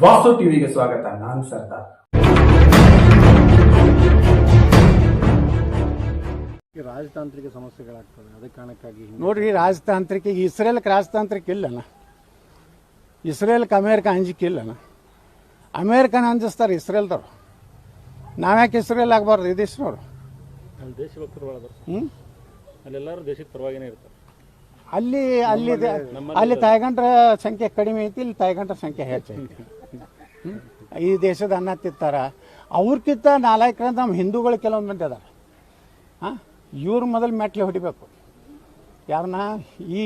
ವಾಸು ಟಿವಿಗೆ ಸ್ವಾಗತ. ನಾನು ಸರ್ದಾರ್. ರಾಜತಾಂತ್ರಿಕ ಸಮಸ್ಯೆಗಳಾಗ್ತವೆ, ಅದೇ ಕಾರಣಕ್ಕಾಗಿ ನೋಡ್ರಿ, ರಾಜತಾಂತ್ರಿಕ ಇಸ್ರೇಲ್ಗೆ ರಾಜತಾಂತ್ರಿಕ ಇಲ್ಲನ, ಇಸ್ರೇಲ್ಗೆ ಅಮೇರಿಕ ಅಂಜಿಕೆ ಇಲ್ಲನ. ಅಮೇರಿಕನ ಅಂಜಿಸ್ತಾರೆ ಇಸ್ರೇಲ್ದವ್ರು, ನಾವ್ಯಾಕೆ ಇಸ್ರೇಲ್ ಆಗಬಾರ್ದು? ಇದಿಷ್ನವ್ರು ಅಲ್ಲಿ ದೇಶಭಕ್ತರು ಅಲ್ಲೆಲ್ಲರೂ ದೇಶದ ಪರವಾಗಿನೇ ಇರ್ತಾರೆ. ಅಲ್ಲಿ ಅಲ್ಲಿ ಅಲ್ಲಿ ತಾಯ್ಗಂಡ್ರ ಸಂಖ್ಯೆ ಕಡಿಮೆ ಐತಿ, ಇಲ್ಲಿ ತಾಯ್ಗಂಡ್ರ ಸಂಖ್ಯೆ ಹೆಚ್ಚೈತಿ. ಈ ದೇಶದ ಅನ್ನ ತಿಂತಾರ. ಅವ್ರಕ್ಕಿಂತ ನಾಲ್ಕರಿಂದ ನಮ್ಮ ಹಿಂದೂಗಳು ಕೆಲವೊಂದು ಮಂದಿ ಅದಾರ. ಇವ್ರು ಮೊದಲು ಮೆಟ್ಲೆ ಹೊಡಿಬೇಕು. ಯಾರನ್ನ? ಈ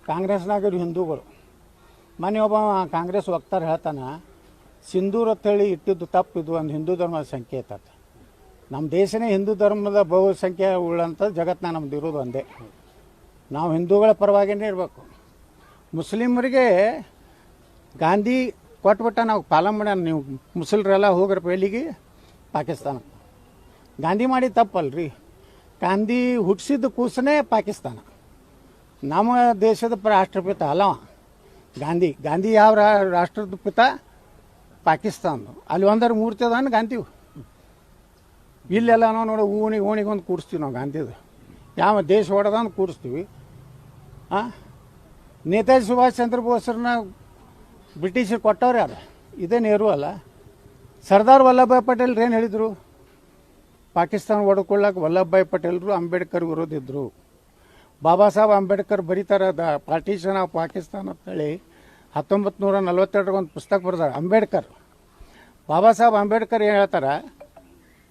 ಕಾಂಗ್ರೆಸ್ನಾಗಿರೋ ಹಿಂದೂಗಳು. ಮೊನ್ನೆ ಒಬ್ಬ ಕಾಂಗ್ರೆಸ್ ವಕ್ತಾರ ಹೇಳ್ತಾನ, ಸಿಂಧೂರ್ ಅಂತೇಳಿ ಇಟ್ಟಿದ್ದು ತಪ್ಪಿದ್ದು, ಒಂದು ಹಿಂದೂ ಧರ್ಮದ ಸಂಕೇತ. ನಮ್ಮ ದೇಶನೇ ಹಿಂದೂ ಧರ್ಮದ ಬಹುಸಂಖ್ಯೆ ಉಳ್ಳಂಥ ಜಗತ್ತಿನ ನಮ್ದು ಇರೋದು ಒಂದೇ. ನಾವು ಹಿಂದೂಗಳ ಪರವಾಗಿನೇ ಇರಬೇಕು. ಮುಸ್ಲಿಮರಿಗೆ ಗಾಂಧಿ ಕೊಟ್ಬಿಟ್ಟ, ನಾವು ಪಾಲನೆ ಮಾಡ್ಯಾನ. ನೀವು ಮುಸಲ್ರೆಲ್ಲ ಹೋಗ್ರಪ್ಪ ಎಲ್ಲಿಗೆ? ಪಾಕಿಸ್ತಾನ. ಗಾಂಧಿ ಮಾಡಿ ತಪ್ಪಲ್ರಿ. ಗಾಂಧಿ ಹುಟ್ಟಿಸಿದ ಕೂಸನೇ ಪಾಕಿಸ್ತಾನ. ನಮ್ಮ ದೇಶದ ರಾಷ್ಟ್ರಪಿತ ಅಲ್ಲವ ಗಾಂಧಿ. ಗಾಂಧಿ ಯಾವ ರಾಷ್ಟ್ರದ ಪಿತ? ಪಾಕಿಸ್ತಾನದು. ಅಲ್ಲಿ ಒಂದರ ಮೂರ್ತಿ ಅದಾನ ಗಾಂಧಿವು. ಇಲ್ಲೆಲ್ಲ ನಾವು ನೋಡಿ ಓಣಿಗೆ ಒಂದು ಕೂರಿಸ್ತೀವಿ ನಾವು ಗಾಂಧಿದು. ಯಾವ ದೇಶ ಹೊಡೆದಂದು ಕೂರಿಸ್ತೀವಿ. ನೇತಾಜಿ ಸುಭಾಷ್ ಚಂದ್ರ ಬೋಸ್ರನ್ನ ಬ್ರಿಟಿಷರು ಕೊಟ್ಟವ್ರು ಯಾರು? ಇದೇ ನೆಹರು ಅಲ್ಲ. ಸರ್ದಾರ್ ವಲ್ಲಭಭಾಯ್ ಪಟೇಲ್ರು ಏನು ಹೇಳಿದರು? ಪಾಕಿಸ್ತಾನ ಹೊಡ್ಕೊಳ್ಳೋಕೆ ವಲ್ಲಭಭಾಯ್ ಪಟೇಲ್ರು ಅಂಬೇಡ್ಕರ್ ವಿರೋಧ ಇದ್ದರು. ಬಾಬಾ ಸಾಹೇಬ್ ಅಂಬೇಡ್ಕರ್ ಬರೀತಾರೆ ಪಾರ್ಟಿಷನ್ ಆಫ್ ಪಾಕಿಸ್ತಾನ ಅಂತೇಳಿ 1942 ಒಂದು ಪುಸ್ತಕ ಬರೆದಾರೆ ಅಂಬೇಡ್ಕರ್. ಬಾಬಾ ಸಾಹೇಬ್ ಅಂಬೇಡ್ಕರ್ ಏನು ಹೇಳ್ತಾರೆ?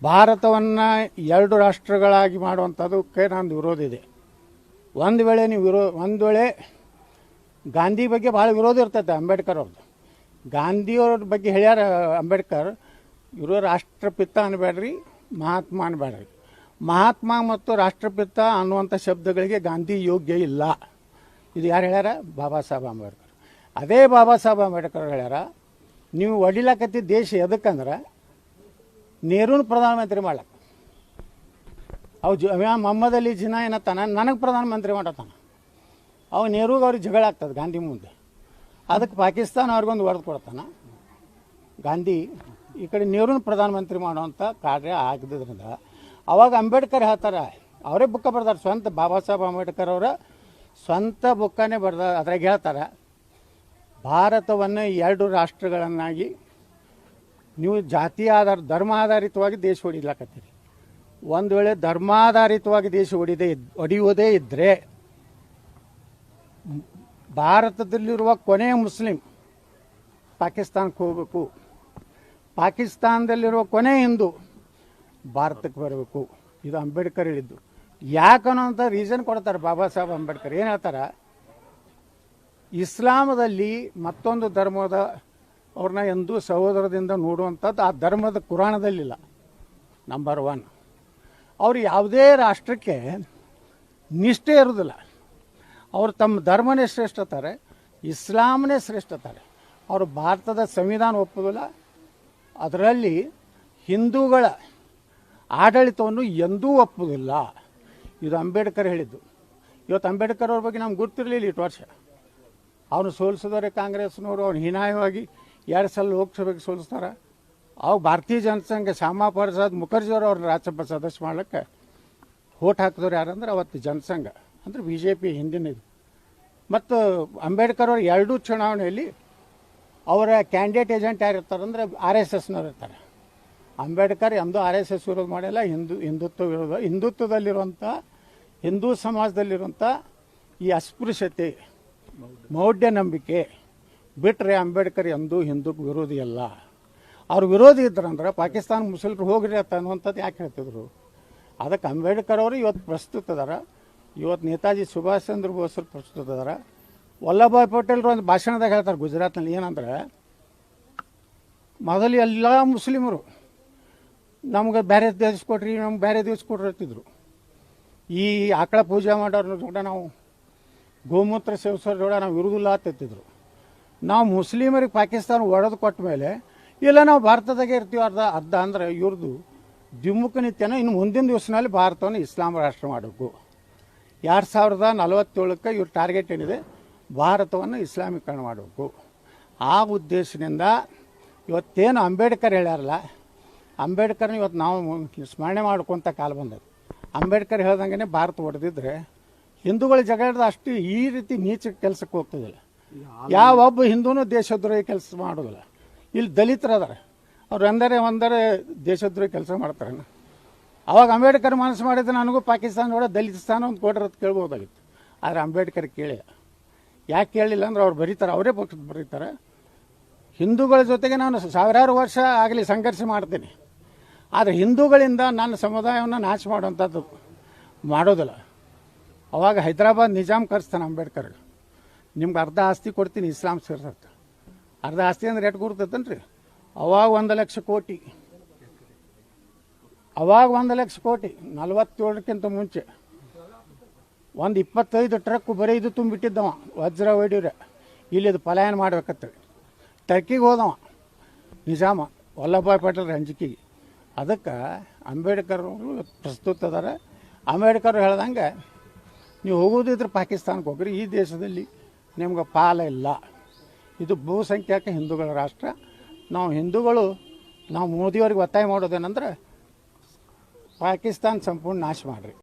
ಭಾರತವನ್ನು 2 ರಾಷ್ಟ್ರಗಳಾಗಿ ಮಾಡುವಂಥದ್ದಕ್ಕೆ ನಂದು ವಿರೋಧ ಇದೆ. ಒಂದು ವೇಳೆ ಗಾಂಧಿ ಬಗ್ಗೆ ಭಾಳ ವಿರೋಧ ಇರ್ತೈತೆ ಅಂಬೇಡ್ಕರ್ ಅವ್ರದ್ದು. ಗಾಂಧಿಯವ್ರ ಬಗ್ಗೆ ಹೇಳ್ಯಾರ ಅಂಬೇಡ್ಕರ್, ಇವರು ರಾಷ್ಟ್ರಪಿತ ಅನ್ಬೇಡ್ರಿ, ಮಹಾತ್ಮ ಅನ್ಬೇಡ್ರಿ. ಮಹಾತ್ಮ ಮತ್ತು ರಾಷ್ಟ್ರಪಿತ ಅನ್ನುವಂಥ ಶಬ್ದಗಳಿಗೆ ಗಾಂಧಿ ಯೋಗ್ಯ ಇಲ್ಲ. ಇದು ಯಾರು ಹೇಳ್ಯಾರ? ಬಾಬಾ ಸಾಹೇಬ್ ಅಂಬೇಡ್ಕರ್. ಅದೇ ಬಾಬಾ ಸಾಹೇಬ್ ಅಂಬೇಡ್ಕರ್ ಹೇಳ್ಯಾರ, ನೀವು ಒಡಿಲಾಕತ್ತಿದ್ದ ದೇಶ ಎದಕ್ಕಂದ್ರೆ ನೆಹರೂನ ಪ್ರಧಾನಮಂತ್ರಿ ಮಾಡ್ಲಕ್ಕ. ಮೊಹಮ್ಮದ್ ಅಲಿ ಜಿನ್ನಾ ಏನತ್ತಾನ, ನನಗೆ ಪ್ರಧಾನಮಂತ್ರಿ ಮಾಡತ್ತಾನ. ಅವು ನೆಹರೂಗೆ ಅವ್ರಿಗೆ ಜಗಳ ಆಗ್ತದೆ ಗಾಂಧಿ ಮುಂದೆ. ಅದಕ್ಕೆ ಪಾಕಿಸ್ತಾನ ಅವ್ರಿಗೊಂದು ವರದಿ ಕೊಡ್ತಾನ. ಗಾಂಧಿ ಈ ಕಡೆ ನೆಹರೂನ ಪ್ರಧಾನಮಂತ್ರಿ ಮಾಡುವಂಥ ಕಾರ್ಯ ಆಗದ್ರಿಂದ ಅವಾಗ ಅಂಬೇಡ್ಕರ್ ಹೇಳ್ತಾರೆ, ಅವರೇ ಬುಕ್ಕ ಬರ್ದಾರೆ, ಸ್ವಂತ ಬಾಬಾ ಸಾಹೇಬ್ ಅಂಬೇಡ್ಕರ್ ಅವರ ಸ್ವಂತ ಬುಕ್ಕನೇ ಬರ್ದ. ಅದ್ರಾಗ ಹೇಳ್ತಾರೆ, ಭಾರತವನ್ನು 2 ರಾಷ್ಟ್ರಗಳನ್ನಾಗಿ ನೀವು ಜಾತಿ ಧರ್ಮ ಆಧಾರಿತವಾಗಿ ದೇಶ ಹೊಡಿಲಾಕತ್ತೀರಿ. ಒಂದು ವೇಳೆ ಧರ್ಮಾಧಾರಿತವಾಗಿ ದೇಶ ಹೊಡೆಯುವುದೇ ಇದ್ದರೆ ಭಾರತದಲ್ಲಿರುವ ಕೊನೆಯ ಮುಸ್ಲಿಂ ಪಾಕಿಸ್ತಾನಕ್ಕೆ ಹೋಗಬೇಕು, ಪಾಕಿಸ್ತಾನದಲ್ಲಿರುವ ಕೊನೆಯ ಹಿಂದೂ ಭಾರತಕ್ಕೆ ಬರಬೇಕು. ಇದು ಅಂಬೇಡ್ಕರ್ ಹೇಳಿದ್ದು. ಯಾಕನ್ನೋಂಥ ರೀಸನ್ ಕೊಡ್ತಾರೆ ಬಾಬಾ ಸಾಹೇಬ್ ಅಂಬೇಡ್ಕರ್. ಏನು ಹೇಳ್ತಾರೆ? ಇಸ್ಲಾಮದಲ್ಲಿ ಮತ್ತೊಂದು ಧರ್ಮದ ಅವ್ರನ್ನ ಎಂದೂ ಸಹೋದರದಿಂದ ನೋಡುವಂಥದ್ದು ಆ ಧರ್ಮದ ಕುರಾಣದಲ್ಲಿಲ್ಲ. ನಂಬರ್ 1. ಅವರು ಯಾವುದೇ ರಾಷ್ಟ್ರಕ್ಕೆ ನಿಷ್ಠೆ ಇರೋದಿಲ್ಲ. ಅವರು ತಮ್ಮ ಧರ್ಮನೇ ಶ್ರೇಷ್ಠತಾರೆ, ಇಸ್ಲಾಮನೇ ಶ್ರೇಷ್ಠತಾರೆ. ಅವರು ಭಾರತದ ಸಂವಿಧಾನ ಒಪ್ಪೋದಿಲ್ಲ. ಅದರಲ್ಲಿ ಹಿಂದೂಗಳ ಆಡಳಿತವನ್ನು ಎಂದೂ ಒಪ್ಪುವುದಿಲ್ಲ. ಇದು ಅಂಬೇಡ್ಕರ್ ಹೇಳಿದ್ದು. ಇವತ್ತು ಅಂಬೇಡ್ಕರ್ ಅವ್ರ ಬಗ್ಗೆ ನಮ್ಗೆ ಗೊತ್ತಿರಲಿಲ್ಲ ಇಷ್ಟು ವರ್ಷ. ಅವನು ಸೋಲಿಸಿದವರೇ ಕಾಂಗ್ರೆಸ್ನವರು. ಅವ್ನು ಹೀನಾಯವಾಗಿ 2 ಸಲ ಲೋಕಸಭೆಗೆ ಸೋಲಿಸ್ತಾರೆ. ಅವಾಗ ಭಾರತೀಯ ಜನಸಂಘ ಶ್ಯಾಮಾ ಪ್ರಸಾದ್ ಮುಖರ್ಜಿಯವರು ಅವ್ರನ್ನ ರಾಜ್ಯಸಭಾ ಸದಸ್ಯ ಮಾಡ್ಲಿಕ್ಕೆ ಓಟ್ ಹಾಕಿದವ್ರು ಯಾರಂದ್ರೆ ಅವತ್ತು ಜನಸಂಘ ಅಂದರೆ BJP ಹಿಂದಿನದು. ಮತ್ತು ಅಂಬೇಡ್ಕರ್ ಅವರು 2 ಚುನಾವಣೆಯಲ್ಲಿ ಅವರ ಕ್ಯಾಂಡಿಡೇಟ್ ಏಜೆಂಟ್ ಯಾರು ಇರ್ತಾರಂದ್ರೆ RSSನವ್ರು ಇರ್ತಾರೆ. ಅಂಬೇಡ್ಕರ್ ಎಂದೂ RSS ವಿರೋಧ ಮಾಡಿಲ್ಲ, ಹಿಂದುತ್ವ ವಿರೋಧ. ಹಿಂದುತ್ವದಲ್ಲಿರುವಂಥ ಹಿಂದೂ ಸಮಾಜದಲ್ಲಿರುವಂಥ ಈ ಅಸ್ಪೃಶ್ಯತೆ, ಮೌಢ್ಯ ನಂಬಿಕೆ ಬಿಟ್ಟರೆ ಅಂಬೇಡ್ಕರ್ ಎಂದೂ ಹಿಂದೂ ವಿರೋಧಿ ಅಲ್ಲ. ಅವ್ರು ವಿರೋಧಿ ಇದ್ರಂದ್ರೆ ಪಾಕಿಸ್ತಾನ ಮುಸಲ್ರು ಹೋಗ್ರಿ ಅಂತ ಅನ್ನುವಂಥದ್ದು ಯಾಕೆ ಹೇಳ್ತಿದ್ರು? ಅದಕ್ಕೆ ಅಂಬೇಡ್ಕರ್ ಅವರು ಇವತ್ತು ಪ್ರಸ್ತುತ ಅದಾರ. ಇವತ್ತು ನೇತಾಜಿ ಸುಭಾಷ್ ಚಂದ್ರ ಬೋಸ್ರು ಪ್ರಸ್ತುತ ಅದಾರ. ವಲ್ಲಭಭಾಯ್ ಪಟೇಲ್ರು ಒಂದು ಭಾಷಣದಾಗ ಹೇಳ್ತಾರೆ ಗುಜರಾತ್ನಲ್ಲಿ, ಏನಂದ್ರೆ ಮೊದಲು ಎಲ್ಲ ಮುಸ್ಲಿಮರು ನಮ್ಗೆ ಬೇರೆ ದೇಶ ಕೊಟ್ರಿ, ನಮ್ಗೆ ಬೇರೆ ದೇಶ ಕೊಟ್ರಿ ಅಂತಿದ್ರು. ಈ ಆಕಳ ಪೂಜೆ ಮಾಡೋರ ಕೂಡ ನಾವು ಗೋಮೂತ್ರ ಸೇವಿಸೋರ ಜೋಡ ನಾವು ಇರುವುದಿಲ್ಲ ಅಂತಿದ್ರು. ನಾವು ಮುಸ್ಲಿಮರಿಗೆ ಪಾಕಿಸ್ತಾನ ಒಡೆದು ಕೊಟ್ಟ ಮೇಲೆ ಇಲ್ಲ ನಾವು ಭಾರತದಾಗೆ ಇರ್ತೀವಿ ಅರ್ಧ ಅಂದ್ರೆ ಇವ್ರದ್ದು ದ್ವಿಮುಖ ನೀತಿಯನ್ನು ಇನ್ನು ಮುಂದಿನ ದಿವಸನಲ್ಲಿ ಭಾರತವನ್ನು ಇಸ್ಲಾಂ ರಾಷ್ಟ್ರ ಮಾಡಬೇಕು. 2047ಕ್ಕೆ ಇವ್ರ ಟಾರ್ಗೆಟ್ ಏನಿದೆ, ಭಾರತವನ್ನು ಇಸ್ಲಾಮೀಕರಣ ಮಾಡಬೇಕು. ಆ ಉದ್ದೇಶದಿಂದ ಇವತ್ತೇನು ಅಂಬೇಡ್ಕರ್ ಹೇಳ್ಯಾರಲ್ಲ, ಅಂಬೇಡ್ಕರ್ನ ಇವತ್ತು ನಾವು ಸ್ಮರಣೆ ಮಾಡ್ಕೊತ ಕಾಲ ಬಂದದ್ದು. ಅಂಬೇಡ್ಕರ್ ಹೇಳ್ದಂಗೆ ಭಾರತ ಹೊಡೆದಿದ್ರೆ ಹಿಂದೂಗಳ ಜಗಳದ ಅಷ್ಟು ಈ ರೀತಿ ನೀಚ ಕೆಲಸಕ್ಕೆ ಹೋಗ್ತದಿಲ್ಲ. ಯಾವೊಬ್ಬ ಹಿಂದೂನೂ ದೇಶದ್ರೋಹಿ ಕೆಲಸ ಮಾಡೋದಿಲ್ಲ. ಇಲ್ಲಿ ದಲಿತರು ಅದಾರೆ, ಅವ್ರು ಒಂದರೆ ದೇಶದ್ರೋಹಿ ಕೆಲಸ ಮಾಡ್ತಾರೆ. ಅವಾಗ ಅಂಬೇಡ್ಕರ್ ಮನಸ್ಸು ಮಾಡಿದ್ರೆ ನನಗೂ ಪಾಕಿಸ್ತಾನ ಒಳಗೆ ದಲಿತಸ್ಥಾನ ಒಂದು ಕೊಡ್ರತ್ ಕೇಳ್ಬೋದಾಗಿತ್ತು. ಆದರೆ ಅಂಬೇಡ್ಕರ್ ಕೇಳಿಲ್ಲ. ಯಾಕೆ ಕೇಳಲಿಲ್ಲ ಅಂದ್ರೆ ಅವ್ರು ಬರೀತಾರೆ, ಅವರೇ ಬರೀತಾರೆ. ಹಿಂದೂಗಳ ಜೊತೆಗೆ ನಾನು ಸಾವಿರಾರು ವರ್ಷ ಆಗಲಿ ಸಂಘರ್ಷ ಮಾಡ್ತೀನಿ, ಆದರೆ ಹಿಂದೂಗಳಿಂದ ನನ್ನ ಸಮುದಾಯವನ್ನು ನಾಶ ಮಾಡುವಂಥದ್ದು ಮಾಡೋದಿಲ್ಲ. ಅವಾಗ ಹೈದರಾಬಾದ್ ನಿಜಾಮ್ ಕರೆಸ್ತಾನೆ ಅಂಬೇಡ್ಕರ್, ನಿಮ್ಗೆ ಅರ್ಧ ಆಸ್ತಿ ಕೊಡ್ತೀನಿ ಇಸ್ಲಾಂ ಸೇರ್ತಂತ. ಅರ್ಧ ಆಸ್ತಿ ಅಂದ್ರೆ ಎಷ್ಟು ಗುರ್ತೈತನ್ರಿ? ಅವಾಗ 1 ಲಕ್ಷ ಕೋಟಿ, ಅವಾಗ 1 ಲಕ್ಷ ಕೋಟಿ 47ಕ್ಕಿಂತ ಮುಂಚೆ ಒಂದು 25 ಟ್ರಕ್ ಬರೀ ಇದು ತುಂಬಿಟ್ಟಿದ್ದವ ವಜ್ರ ಹೊಡಿವ್ರೆ. ಇಲ್ಲಿದು ಪಲಾಯನ ಮಾಡ್ಬೇಕತ್ತೇಳಿ ಟರ್ಕಿಗೆ ಹೋದವ ನಿಜಾಮ, ವಲ್ಲಭಭಾಯ್ ಪಟೇಲ್ ಅಂಜಿಕೆಗೆ. ಅದಕ್ಕೆ ಅಂಬೇಡ್ಕರ್ ಅವರು ಪ್ರಸ್ತುತ ಅದಾರೆ. ಅಂಬೇಡ್ಕರ್ ಹೇಳ್ದಂಗೆ ನೀವು ಹೋಗೋದಿದ್ರೆ ಪಾಕಿಸ್ತಾನಕ್ಕೆ ಹೋಗ್ರಿ, ಈ ದೇಶದಲ್ಲಿ ನಿಮ್ಗೆ ಪಾಲ ಇಲ್ಲ. ಇದು ಬಹುಸಂಖ್ಯಾತ ಹಿಂದೂಗಳ ರಾಷ್ಟ್ರ. ನಾವು ಹಿಂದೂಗಳು ನಾವು ಮೋದಿಯವ್ರಿಗೆ ಒತ್ತಾಯ ಮಾಡೋದೇನೆಂದ್ರೆ ಪಾಕಿಸ್ತಾನ ಸಂಪೂರ್ಣ ನಾಶ ಮಾಡಿರಿ.